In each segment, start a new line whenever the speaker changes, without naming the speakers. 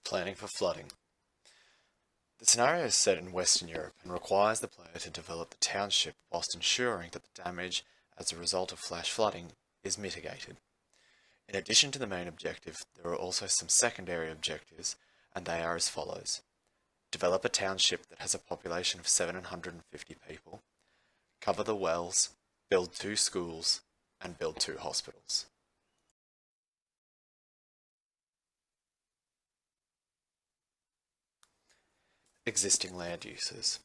Planning for flooding. The scenario is set in Western Europe and requires the player to develop the township whilst ensuring that the damage as a result of flash flooding is mitigated. In addition to the main objective, there are also some secondary objectives, and they are as follows. Develop a township that has a population of 750 people, cover the wells, build 2 schools, and build 2 hospitals. Existing land uses.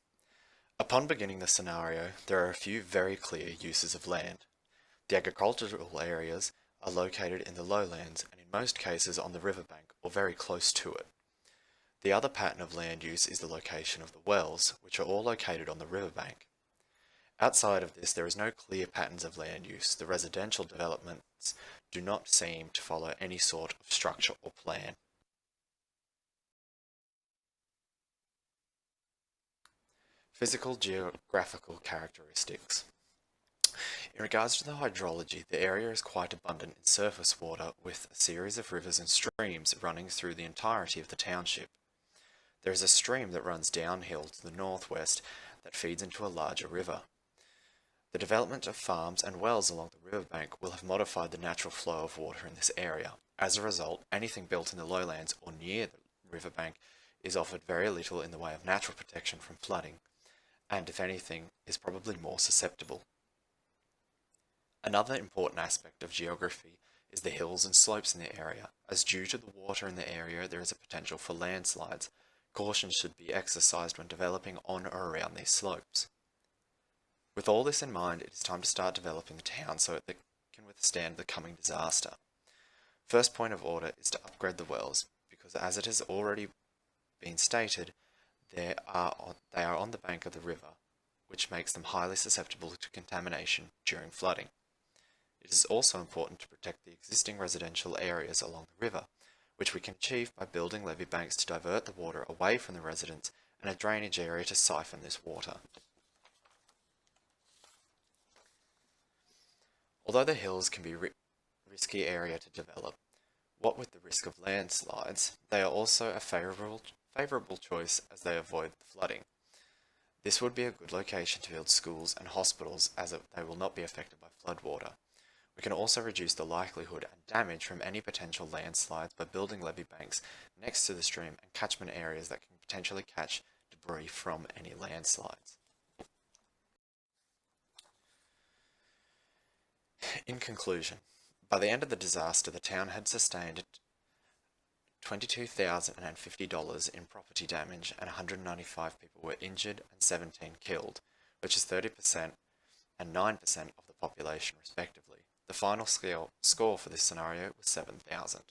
Upon beginning the scenario, there are a few very clear uses of land. The agricultural areas are located in the lowlands and in most cases on the riverbank or very close to it. The other pattern of land use is the location of the wells, which are all located on the riverbank. Outside of this, there is no clear patterns of land use. The residential developments do not seem to follow any sort of structure or plan. Physical geographical characteristics. In regards to the hydrology, the area is quite abundant in surface water with a series of rivers and streams running through the entirety of the township. There is a stream that runs downhill to the northwest that feeds into a larger river. The development of farms and wells along the riverbank will have modified the natural flow of water in this area. As a result, anything built in the lowlands or near the riverbank is offered very little in the way of natural protection from flooding, and if anything, is probably more susceptible. Another important aspect of geography is the hills and slopes in the area, as due to the water in the area there is a potential for landslides. Caution should be exercised when developing on or around these slopes. With all this in mind, it is time to start developing the town so that it can withstand the coming disaster. First point of order is to upgrade the wells, because as it has already been stated, they are on the bank of the river, which makes them highly susceptible to contamination during flooding. It is also important to protect the existing residential areas along the river, which we can achieve by building levee banks to divert the water away from the residents and a drainage area to siphon this water. Although the hills can be a risky area to develop, what with the risk of landslides, they are also a favourable choice as they avoid the flooding. This would be a good location to build schools and hospitals as they will not be affected by floodwater. We can also reduce the likelihood and damage from any potential landslides by building levee banks next to the stream and catchment areas that can potentially catch debris from any landslides. In conclusion, by the end of the disaster, the town had sustained $22,050 in property damage and 195 people were injured and 17 killed, which is 30% and 9% of the population respectively. The final score for this scenario was 7,000.